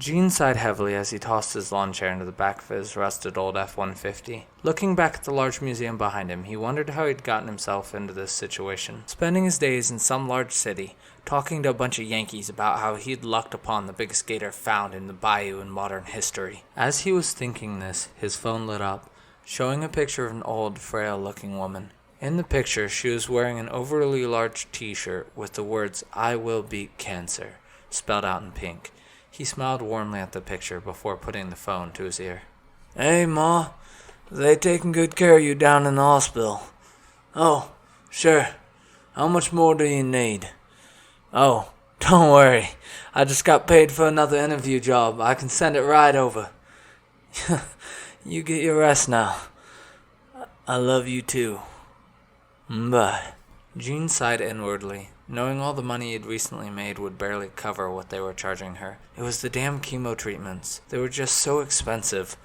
Gene sighed heavily as he tossed his lawn chair into the back of his rusted old F-150. Looking back at the large museum behind him, he wondered how he'd gotten himself into this situation. Spending his days in some large city, talking to a bunch of Yankees about how he'd lucked upon the biggest gator found in the bayou in modern history. As he was thinking this, his phone lit up, showing a picture of an old, frail-looking woman. In the picture, she was wearing an overly large t-shirt with the words, "I will beat cancer," spelled out in pink. He smiled warmly at the picture before putting the phone to his ear. "Hey, Ma. They taking good care of you down in the hospital?" "Oh, sure. How much more do you need?" "Oh, don't worry. I just got paid for another interview job. I can send it right over." "You get your rest now. I love you too. Bye." Gene sighed inwardly, knowing all the money he'd recently made would barely cover what they were charging her. It was the damn chemo treatments. They were just so expensive,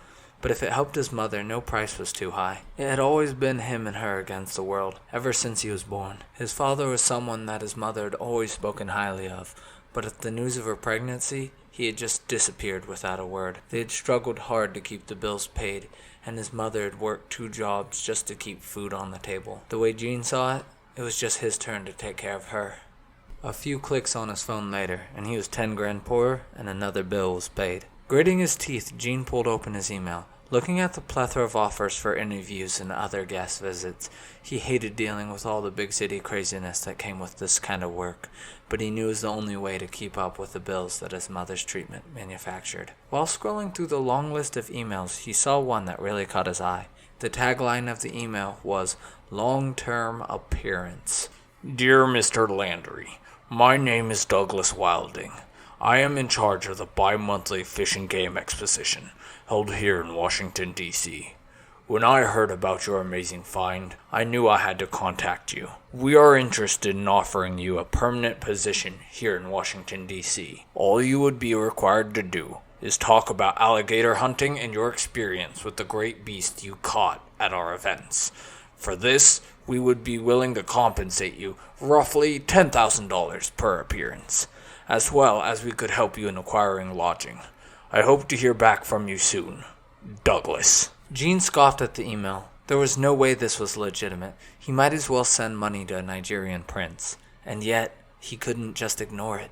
but if it helped his mother, no price was too high. It had always been him and her against the world, ever since he was born. His father was someone that his mother had always spoken highly of, but at the news of her pregnancy, he had just disappeared without a word. They had struggled hard to keep the bills paid, and his mother had worked 2 jobs just to keep food on the table. The way Gene saw it, it was just his turn to take care of her. A few clicks on his phone later, and he was 10 grand poorer, and another bill was paid. Gritting his teeth, Gene pulled open his email. Looking at the plethora of offers for interviews and other guest visits, he hated dealing with all the big city craziness that came with this kind of work, but he knew it was the only way to keep up with the bills that his mother's treatment manufactured. While scrolling through the long list of emails, he saw one that really caught his eye. The tagline of the email was, "Long-term appearance." "Dear Mr. Landry, my name is Douglas Wilding. I am in charge of the bi-monthly Fish and Game Exposition, held here in Washington, D.C. When I heard about your amazing find, I knew I had to contact you. We are interested in offering you a permanent position here in Washington, D.C. All you would be required to do is talk about alligator hunting and your experience with the great beast you caught at our events. For this, we would be willing to compensate you roughly $10,000 per appearance, as well as we could help you in acquiring lodging. I hope to hear back from you soon. Douglas." Gene scoffed at the email. There was no way this was legitimate. He might as well send money to a Nigerian prince. And yet, he couldn't just ignore it.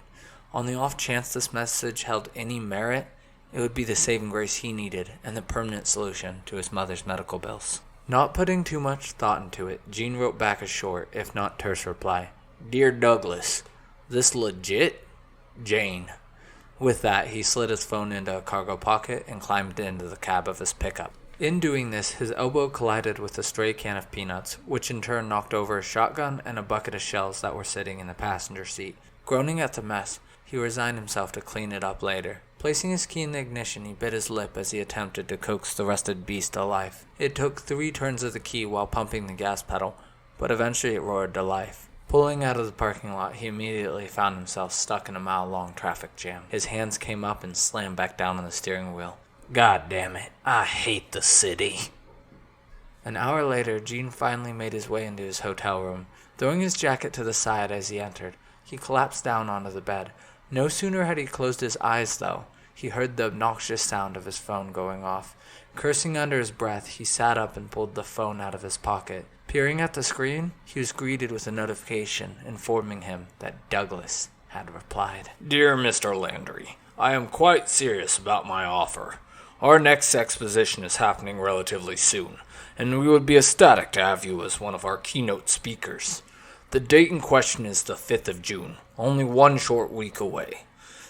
On the off chance this message held any merit, it would be the saving grace he needed and the permanent solution to his mother's medical bills. Not putting too much thought into it, Gene wrote back a short, if not terse reply. "Dear Douglas, this legit? Jane." With that, he slid his phone into a cargo pocket and climbed into the cab of his pickup. In doing this, his elbow collided with a stray can of peanuts, which in turn knocked over a shotgun and a bucket of shells that were sitting in the passenger seat. Groaning at the mess, he resigned himself to clean it up later. Placing his key in the ignition, he bit his lip as he attempted to coax the rusted beast to life. It took 3 turns of the key while pumping the gas pedal, but eventually it roared to life. Pulling out of the parking lot, he immediately found himself stuck in a mile-long traffic jam. His hands came up and slammed back down on the steering wheel. God damn it, I hate the city. An hour later, Gene finally made his way into his hotel room. Throwing his jacket to the side as he entered, he collapsed down onto the bed. No sooner had he closed his eyes, though, he heard the obnoxious sound of his phone going off. Cursing under his breath, he sat up and pulled the phone out of his pocket. Peering at the screen, he was greeted with a notification informing him that Douglas had replied. "Dear Mr. Landry, I am quite serious about my offer. Our next exposition is happening relatively soon, and we would be ecstatic to have you as one of our keynote speakers. The date in question is the 5th of June, only 1 short week away.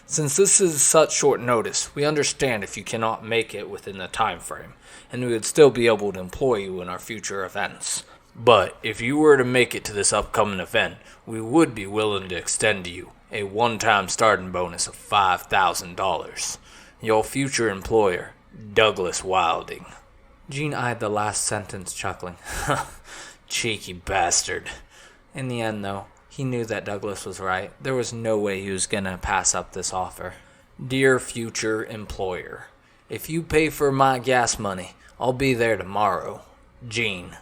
Since this is such short notice, we understand if you cannot make it within the time frame, and we would still be able to employ you in our future events. But if you were to make it to this upcoming event, we would be willing to extend to you a one-time starting bonus of $5,000. Your future employer, Douglas Wilding." Gene eyed the last sentence, chuckling. Cheeky bastard. In the end, though, he knew that Douglas was right. There was no way he was going to pass up this offer. "Dear future employer, if you pay for my gas money, I'll be there tomorrow. Gene."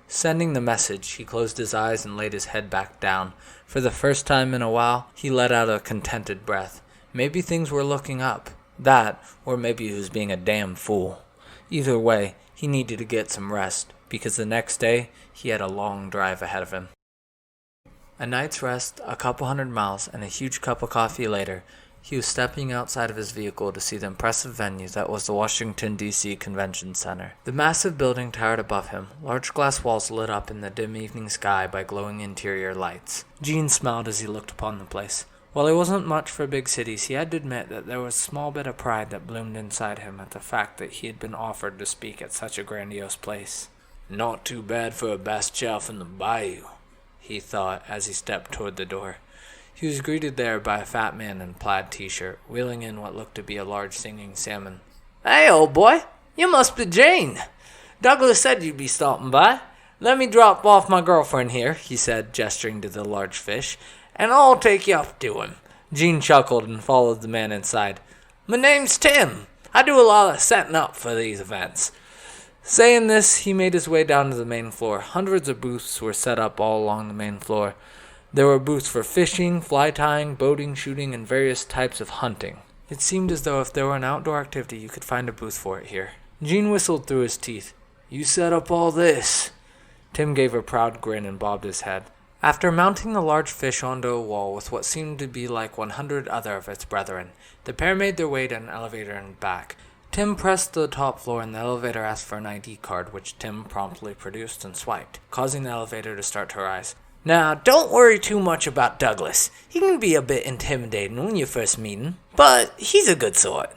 Sending the message, he closed his eyes and laid his head back down. For the first time in a while, he let out a contented breath. Maybe things were looking up. That, or maybe he was being a damn fool. Either way, he needed to get some rest, because the next day he had a long drive ahead of him. A night's rest, a couple 100 miles, and a huge cup of coffee later, he was stepping outside of his vehicle to see the impressive venue that was the Washington, D.C. Convention Center. The massive building towered above him, large glass walls lit up in the dim evening sky by glowing interior lights. Gene smiled as he looked upon the place. While he wasn't much for big cities, he had to admit that there was a small bit of pride that bloomed inside him at the fact that he had been offered to speak at such a grandiose place. Not too bad for a bast shelf in the bayou, he thought as he stepped toward the door. He was greeted there by a fat man in a plaid t-shirt, wheeling in what looked to be a large singing salmon. "Hey, old boy, you must be Jane. Douglas said you'd be stopping by. Let me drop off my girlfriend here," he said, gesturing to the large fish, "and I'll take you up to him." Gene chuckled and followed the man inside. "My name's Tim. I do a lot of setting up for these events." Saying this, he made his way down to the main floor. Hundreds of booths were set up all along the main floor. There were booths for fishing, fly tying, boating, shooting, and various types of hunting. It seemed as though if there were an outdoor activity, you could find a booth for it here. Gene whistled through his teeth. "You set up all this?" Tim gave a proud grin and bobbed his head. After mounting the large fish onto a wall with what seemed to be like 100 other of its brethren, the pair made their way to an elevator and back. Tim pressed the top floor and the elevator asked for an ID card, which Tim promptly produced and swiped, causing the elevator to start to rise. "Now, don't worry too much about Douglas. He can be a bit intimidating when you first meet him, but he's a good sort."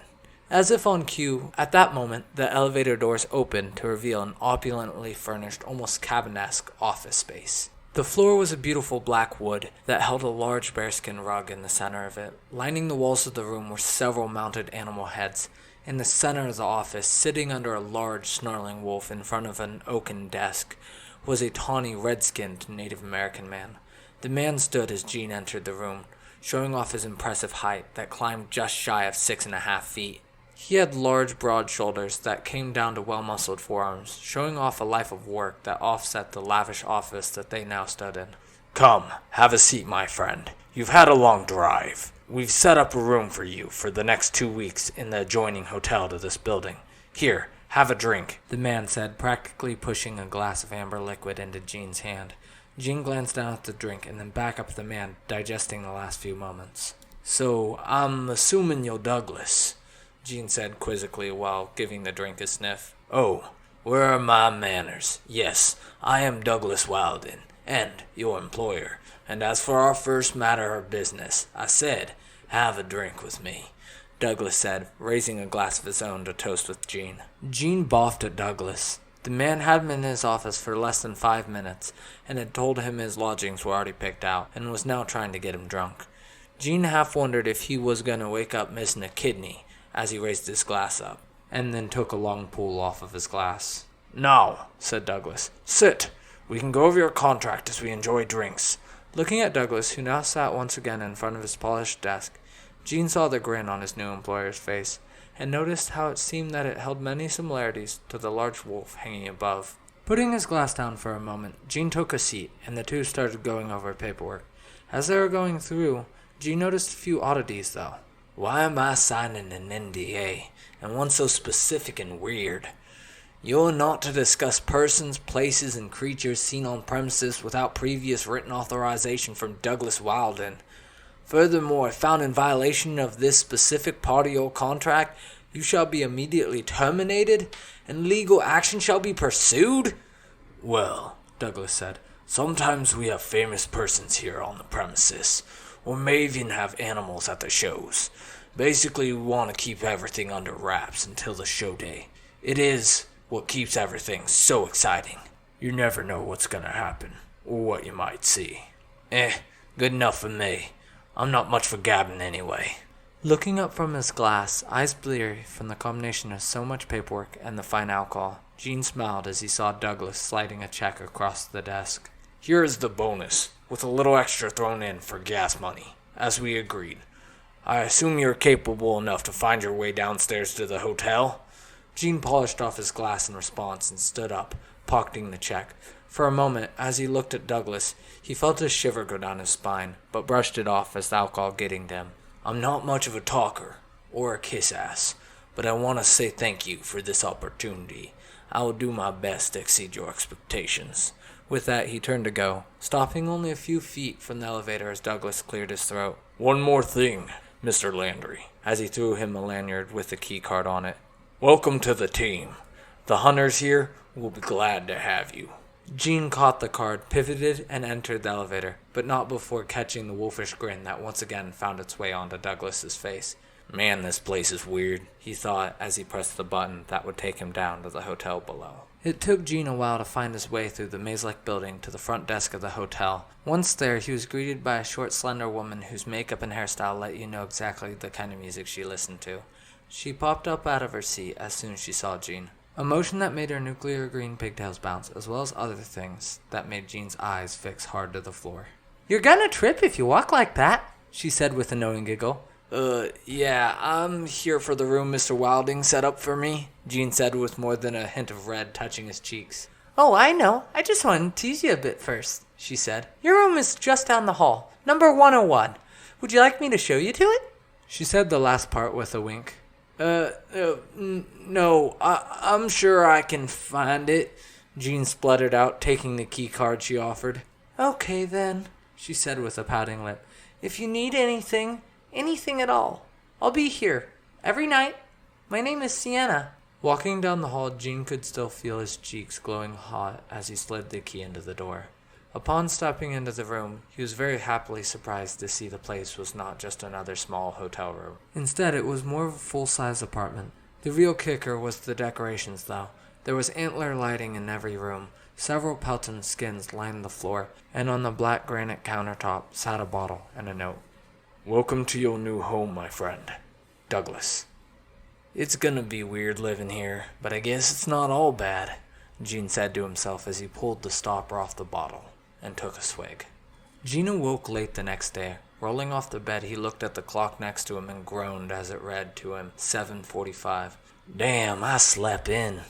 As if on cue, at that moment, the elevator doors opened to reveal an opulently furnished, almost cabin-esque office space. The floor was a beautiful black wood that held a large bearskin rug in the center of it. Lining the walls of the room were several mounted animal heads. In the center of the office, sitting under a large snarling wolf in front of an oaken desk, was a tawny, red-skinned Native American man. The man stood as Gene entered the room, showing off his impressive height that climbed just shy of 6.5 feet. He had large, broad shoulders that came down to well-muscled forearms, showing off a life of work that offset the lavish office that they now stood in. "Come, have a seat, my friend. You've had a long drive. We've set up a room for you for the next 2 weeks in the adjoining hotel to this building. Here, have a drink," the man said, practically pushing a glass of amber liquid into Gene's hand. Gene glanced down at the drink and then back up at the man, digesting the last few moments. "So, I'm assuming you're Douglas," Gene said quizzically while giving the drink a sniff. "Oh, where are my manners? Yes, I am Douglas Wilden, and your employer. And as for our first matter of business, I said, have a drink with me," Douglas said, raising a glass of his own to toast with Gene. Gene boffed at Douglas. The man had been in his office for less than 5 minutes, and had told him his lodgings were already picked out, and was now trying to get him drunk. Gene half wondered if he was going to wake up missing a kidney, as he raised his glass up, and then took a long pull off of his glass. "Now," said Douglas, "sit. We can go over your contract as we enjoy drinks." Looking at Douglas, who now sat once again in front of his polished desk, Gene saw the grin on his new employer's face, and noticed how it seemed that it held many similarities to the large wolf hanging above. Putting his glass down for a moment, Gene took a seat, and the two started going over paperwork. As they were going through, Gene noticed a few oddities, though. "Why am I signing an NDA, and one so specific and weird? You're not to discuss persons, places, and creatures seen on premises without previous written authorization from Douglas Wilden. Furthermore, if found in violation of this specific part of your contract, you shall be immediately terminated, and legal action shall be pursued." "Well," Douglas said, "sometimes we have famous persons here on the premises, or may even have animals at the shows. Basically, we want to keep everything under wraps until the show day. It is what keeps everything so exciting. You never know what's going to happen, or what you might see." Good enough for me. I'm not much for gabbing anyway." Looking up from his glass, eyes bleary from the combination of so much paperwork and the fine alcohol, Gene smiled as he saw Douglas sliding a check across the desk. "Here is the bonus, with a little extra thrown in for gas money, as we agreed. I assume you're capable enough to find your way downstairs to the hotel?" Gene polished off his glass in response and stood up, pocketing the check. For a moment, as he looked at Douglas, he felt a shiver go down his spine, but brushed it off as the alcohol getting to him. "I'm not much of a talker, or a kiss ass, but I want to say thank you for this opportunity. I will do my best to exceed your expectations." With that, he turned to go, stopping only a few feet from the elevator as Douglas cleared his throat. "One more thing, Mr. Landry," as he threw him a lanyard with the key card on it. "Welcome to the team. The hunters here will be glad to have you." Gene caught the card, pivoted, and entered the elevator, but not before catching the wolfish grin that once again found its way onto Douglas's face. "Man, this place is weird," he thought as he pressed the button that would take him down to the hotel below. It took Gene a while to find his way through the maze-like building to the front desk of the hotel. Once there, he was greeted by a short, slender woman whose makeup and hairstyle let you know exactly the kind of music she listened to. She popped up out of her seat as soon as she saw Gene, a motion that made her nuclear green pigtails bounce, as well as other things that made Gene's eyes fix hard to the floor. "You're gonna trip if you walk like that," she said with a knowing giggle. Yeah, I'm here for the room Mr. Wilding set up for me," Gene said with more than a hint of red touching his cheeks. "Oh, I know. I just wanted to tease you a bit first," she said. "Your room is just down the hall, number 101. Would you like me to show you to it?" She said the last part with a wink. No, I'm sure I can find it," Gene spluttered out, taking the key card she offered. "Okay, then," she said with a pouting lip. "If you need anything at all, I'll be here, every night. My name is Sienna." Walking down the hall, Gene could still feel his cheeks glowing hot as he slid the key into the door. Upon stepping into the room, he was very happily surprised to see the place was not just another small hotel room. Instead, it was more of a full-size apartment. The real kicker was the decorations, though. There was antler lighting in every room. Several Pelton skins lined the floor, and on the black granite countertop sat a bottle and a note. "Welcome to your new home, my friend. Douglas." "It's gonna be weird living here, but I guess it's not all bad," Gene said to himself as he pulled the stopper off the bottle and took a swig. Gene awoke late the next day. Rolling off the bed, he looked at the clock next to him and groaned as it read to him 7:45. "Damn, I slept in."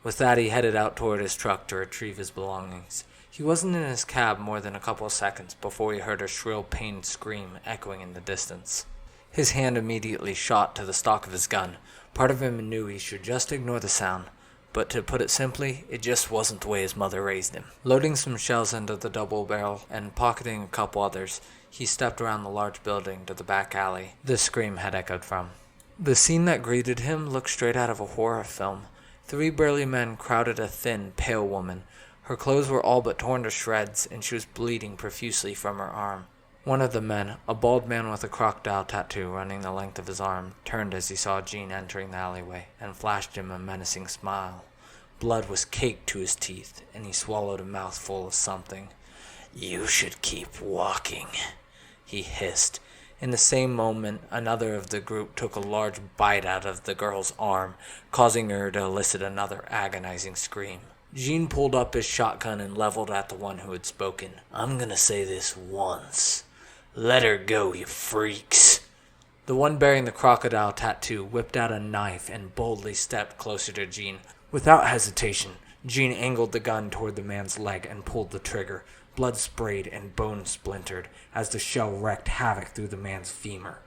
With that, he headed out toward his truck to retrieve his belongings. He wasn't in his cab more than a couple of seconds before he heard a shrill, pained scream echoing in the distance. His hand immediately shot to the stock of his gun. Part of him knew he should just ignore the sound, but to put it simply, it just wasn't the way his mother raised him. Loading some shells into the double barrel and pocketing a couple others, he stepped around the large building to the back alley the scream had echoed from. The scene that greeted him looked straight out of a horror film. 3 burly men crowded a thin, pale woman. Her clothes were all but torn to shreds, and she was bleeding profusely from her arm. One of the men, a bald man with a crocodile tattoo running the length of his arm, turned as he saw Gene entering the alleyway and flashed him a menacing smile. Blood was caked to his teeth, and he swallowed a mouthful of something. "You should keep walking," he hissed. In the same moment, another of the group took a large bite out of the girl's arm, causing her to elicit another agonizing scream. Gene pulled up his shotgun and leveled at the one who had spoken. "I'm gonna say this once. Let her go, you freaks." The one bearing the crocodile tattoo whipped out a knife and boldly stepped closer to Gene. Without hesitation, Gene angled the gun toward the man's leg and pulled the trigger. Blood sprayed and bone splintered as the shell wreaked havoc through the man's femur.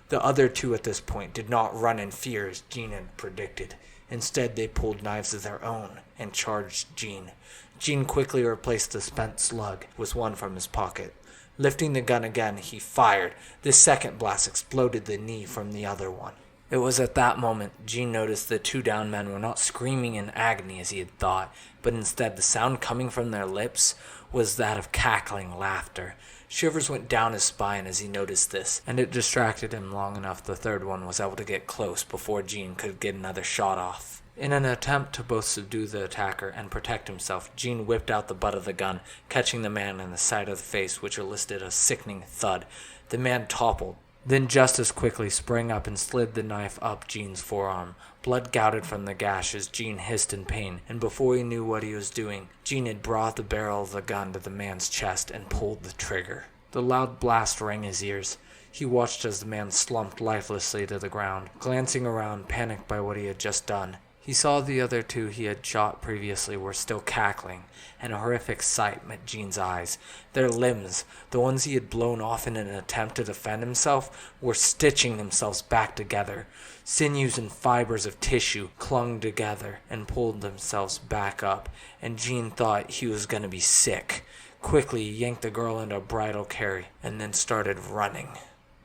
The other 2 at this point did not run in fear as Gene had predicted. Instead, they pulled knives of their own and charged Gene. Gene quickly replaced the spent slug with one from his pocket. Lifting the gun again, he fired. This second blast exploded the knee from the other one. It was at that moment Gene noticed the 2 downed men were not screaming in agony as he had thought, but instead the sound coming from their lips was that of cackling laughter. Shivers went down his spine as he noticed this, and it distracted him long enough the third one was able to get close before Gene could get another shot off. In an attempt to both subdue the attacker and protect himself, Gene whipped out the butt of the gun, catching the man in the side of the face, which elicited a sickening thud. The man toppled, then just as quickly sprang up and slid the knife up Gene's forearm. Blood gouted from the gash as Gene hissed in pain, and before he knew what he was doing, Gene had brought the barrel of the gun to the man's chest and pulled the trigger. The loud blast rang his ears. He watched as the man slumped lifelessly to the ground. Glancing around, panicked by what he had just done, He saw the other two he had shot previously were still cackling, and a horrific sight met Jean's eyes. Their limbs, the ones he had blown off in an attempt to defend himself, were stitching themselves back together. Sinews and fibers of tissue clung together and pulled themselves back up, and Jean thought he was going to be sick. Quickly, he yanked the girl into a bridal carry and then started running.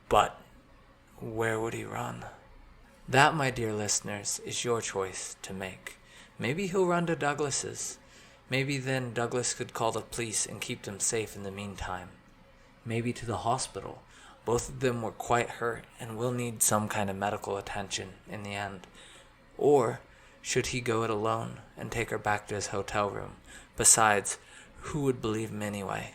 But where would he run? That, my dear listeners, is your choice to make. Maybe he'll run to Douglas's. Maybe then Douglas could call the police and keep them safe in the meantime. Maybe to the hospital. Both of them were quite hurt and will need some kind of medical attention in the end. Or should he go it alone and take her back to his hotel room? Besides, who would believe him anyway?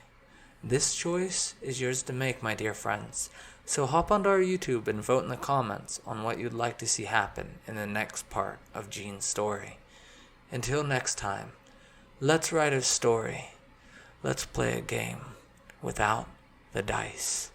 This choice is yours to make, my dear friends. So hop onto our YouTube and vote in the comments on what you'd like to see happen in the next part of Jean's story. Until next time, let's write a story. Let's play a game without the dice.